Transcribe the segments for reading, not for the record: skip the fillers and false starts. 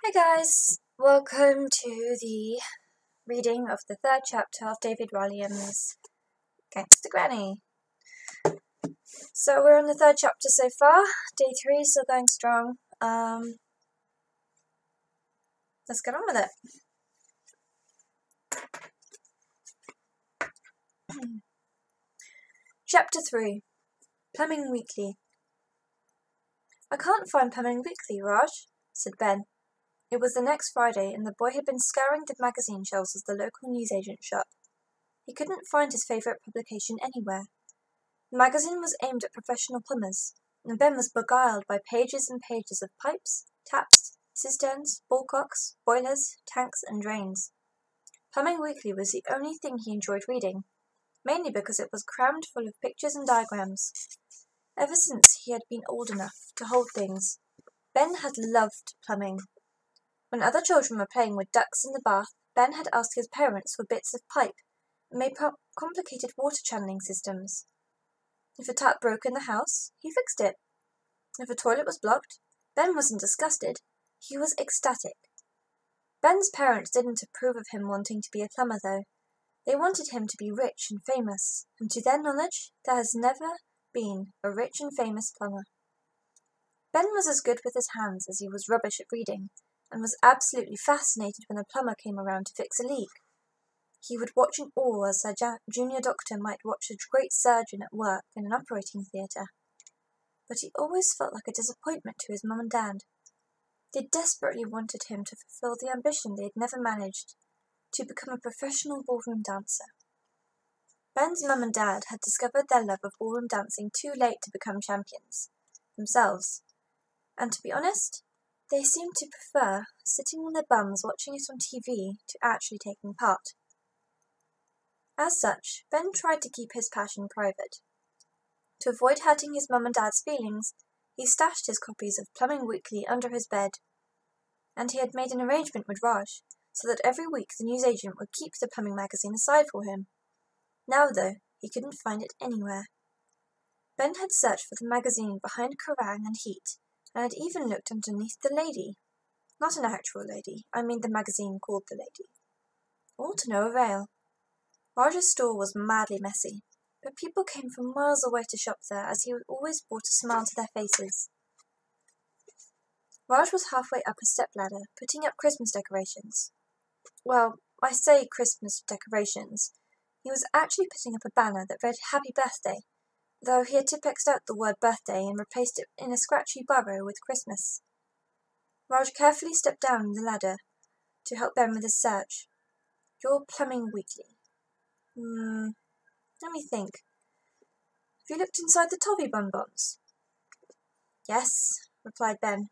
Hi guys, welcome to the reading of the third chapter of David Walliams' Gangsta Granny. So we're on the third chapter so far, day 3, still going strong. Let's get on with it. Chapter 3, Plumbing Weekly. I can't find Plumbing Weekly, Raj, said Ben. It was the next Friday, and the boy had been scouring the magazine shelves of the local newsagent shop. He couldn't find his favourite publication anywhere. The magazine was aimed at professional plumbers, and Ben was beguiled by pages and pages of pipes, taps, cisterns, ballcocks, boilers, tanks, and drains. Plumbing Weekly was the only thing he enjoyed reading, mainly because it was crammed full of pictures and diagrams. Ever since he had been old enough to hold things, Ben had loved plumbing. When other children were playing with ducks in the bath, Ben had asked his parents for bits of pipe and made complicated water channeling systems. If a tap broke in the house, he fixed it. If a toilet was blocked, Ben wasn't disgusted, he was ecstatic. Ben's parents didn't approve of him wanting to be a plumber, though. They wanted him to be rich and famous, and to their knowledge, there has never been a rich and famous plumber. Ben was as good with his hands as he was rubbish at reading, and was absolutely fascinated when a plumber came around to fix a leak. He would watch in awe as a junior doctor might watch a great surgeon at work in an operating theatre. But he always felt like a disappointment to his mum and dad. They desperately wanted him to fulfill the ambition they had never managed, to become a professional ballroom dancer. Ben's mum and dad had discovered their love of ballroom dancing too late to become champions themselves, and to be honest, they seemed to prefer sitting on their bums watching it on TV to actually taking part. As such, Ben tried to keep his passion private. To avoid hurting his mum and dad's feelings, he stashed his copies of Plumbing Weekly under his bed, and he had made an arrangement with Raj so that every week the newsagent would keep the plumbing magazine aside for him. Now, though, he couldn't find it anywhere. Ben had searched for the magazine behind Kerrang and Heat, and had even looked underneath the lady. Not an actual lady, I mean the magazine called The Lady. All to no avail. Raj's store was madly messy, but people came from miles away to shop there, as he always brought a smile to their faces. Raj was halfway up a stepladder, putting up Christmas decorations. Well, I say Christmas decorations. He was actually putting up a banner that read Happy Birthday, though he had Tipexed out the word birthday and replaced it in a scratchy borough with Christmas. Raj carefully stepped down the ladder to help Ben with his search. Your Plumbing Weekly. Let me think. Have you looked inside the toffee bonbons? Yes, replied Ben.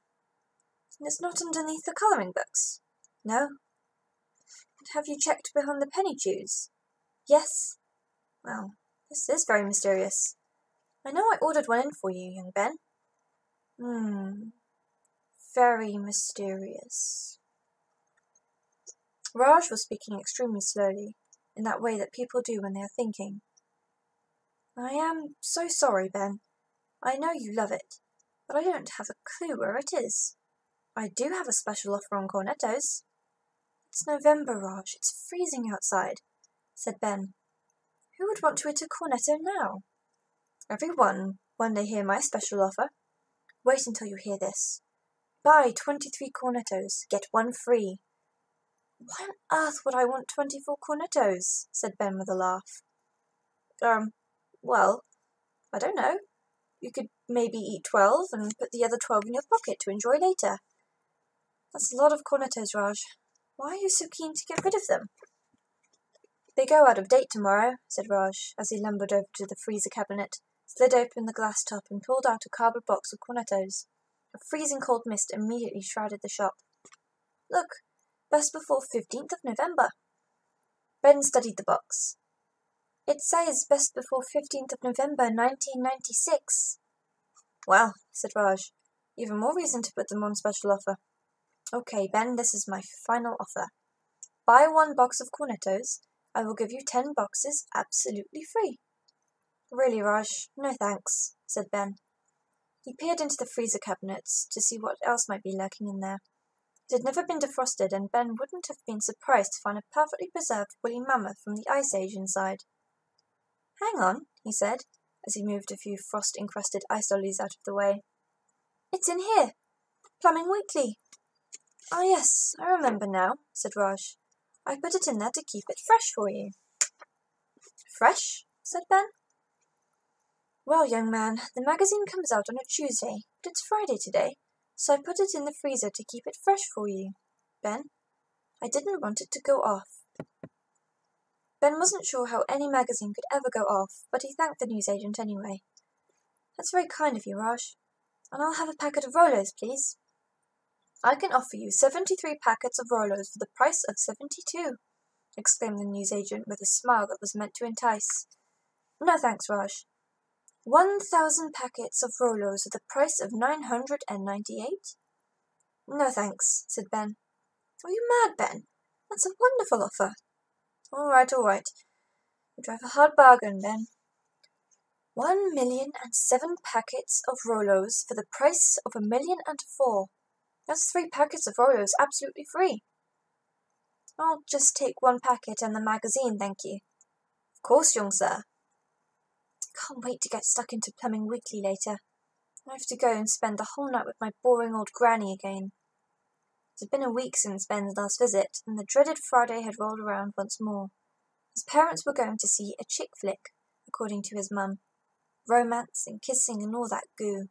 And it's not underneath the colouring books? No. And have you checked behind the penny chews? Yes. Well, this is very mysterious. I know I ordered one in for you, young Ben. Very mysterious. Raj was speaking extremely slowly, in that way that people do when they are thinking. I am so sorry, Ben. I know you love it, but I don't have a clue where it is. I do have a special offer on cornettos. It's November, Raj. It's freezing outside, said Ben. Who would want to eat a cornetto now? Everyone, when they hear my special offer. Wait until you hear this. Buy 23 cornettos, get one free. Why on earth would I want 24 cornettos? Said Ben with a laugh. Well, I don't know. You could maybe eat 12 and put the other 12 in your pocket to enjoy later. That's a lot of cornettos, Raj. Why are you so keen to get rid of them? They go out of date tomorrow, said Raj, as he lumbered over to the freezer cabinet, slid open the glass top, and pulled out a cardboard box of cornettos. A freezing cold mist immediately shrouded the shop. Look, best before 15th of November. Ben studied the box. It says best before 15th of November, 1996. Well, said Raj, even more reason to put them on special offer. Okay, Ben, this is my final offer. Buy 1 box of cornettos, I will give you 10 boxes absolutely free. Really, Raj, no thanks, said Ben. He peered into the freezer cabinets to see what else might be lurking in there. It had never been defrosted, and Ben wouldn't have been surprised to find a perfectly preserved woolly mammoth from the Ice Age inside. "Hang on," he said, as he moved a few frost-encrusted ice lollies out of the way. "It's in here! Plumbing Weekly!" "Ah, yes, I remember now," said Raj. "I put it in there to keep it fresh for you." "Fresh?" said Ben. "Well, young man, the magazine comes out on a Tuesday, but it's Friday today, so I put it in the freezer to keep it fresh for you, Ben. I didn't want it to go off." Ben wasn't sure how any magazine could ever go off, but he thanked the newsagent anyway. "That's very kind of you, Raj. And I'll have a packet of Rolos, please." "I can offer you 73 packets of Rolos for the price of 72, exclaimed the newsagent with a smile that was meant to entice. "No thanks, Raj." 1,000 packets of Rolos at the price of 998? "No thanks," said Ben. "Are you mad, Ben? That's a wonderful offer." All right. You drive a hard bargain, Ben. 1,000,007 packets of Rolos for the price of 1,000,004. That's 3 packets of Rolos absolutely free." "I'll just take 1 packet and the magazine, thank you." "Of course, young sir." "Can't wait to get stuck into Plumbing Weekly later. I have to go and spend the whole night with my boring old granny again." It had been a week since Ben's last visit, and the dreaded Friday had rolled around once more. His parents were going to see a chick flick, according to his mum. Romance and kissing and all that goo.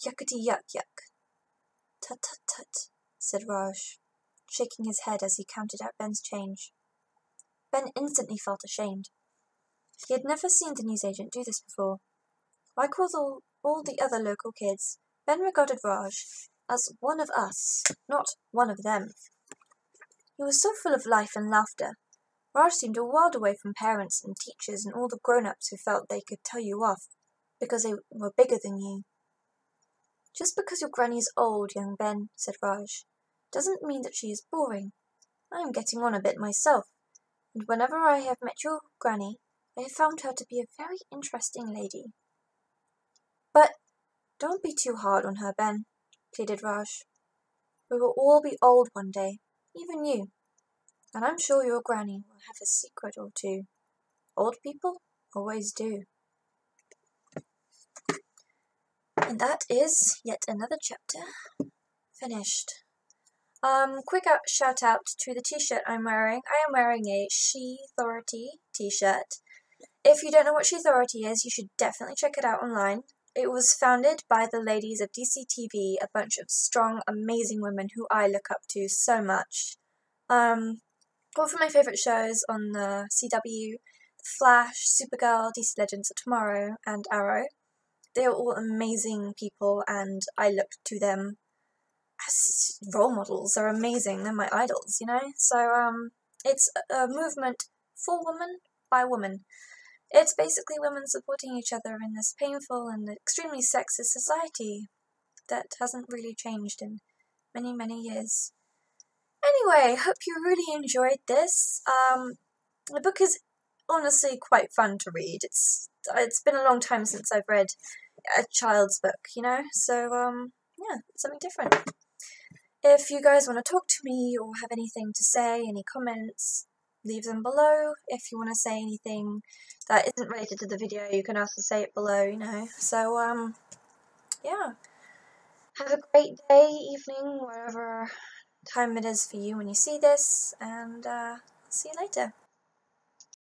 Yuckety yuck. "Tut, tut, tut," said Raj, shaking his head as he counted out Ben's change. Ben instantly felt ashamed. He had never seen the newsagent do this before. Like all the other local kids, Ben regarded Raj as one of us, not one of them. He was so full of life and laughter. Raj seemed a world away from parents and teachers and all the grown-ups who felt they could tell you off because they were bigger than you. "Just because your granny is old, young Ben," said Raj, "doesn't mean that she is boring. I am getting on a bit myself, and whenever I have met your granny, I have found her to be a very interesting lady." "But don't be too hard on her, Ben," pleaded Raj. "We will all be old one day, even you, and I'm sure your granny will have a secret or two. Old people always do." And that is yet another chapter finished. Quick shout out to the t-shirt I'm wearing. I am wearing a She Authority t-shirt. If you don't know what She Authority is, you should definitely check it out online. It was founded by the ladies of DCTV, a bunch of strong, amazing women who I look up to so much. All from my favourite shows on the CW, Flash, Supergirl, DC Legends of Tomorrow, and Arrow. They are all amazing people, and I look to them as role models. They're amazing. They're my idols, you know? So, it's a movement for women, by women. It's basically women supporting each other in this painful and extremely sexist society that hasn't really changed in many, many years. Anyway, hope you really enjoyed this. The book is honestly quite fun to read. It's been a long time since I've read a child's book, you know? So, yeah, something different. If you guys want to talk to me or have anything to say, any comments, leave them below. If you want to say anything that isn't related to the video, you can also say it below, you know? So, yeah. Have a great day, evening, wherever time it is for you when you see this, and see you later.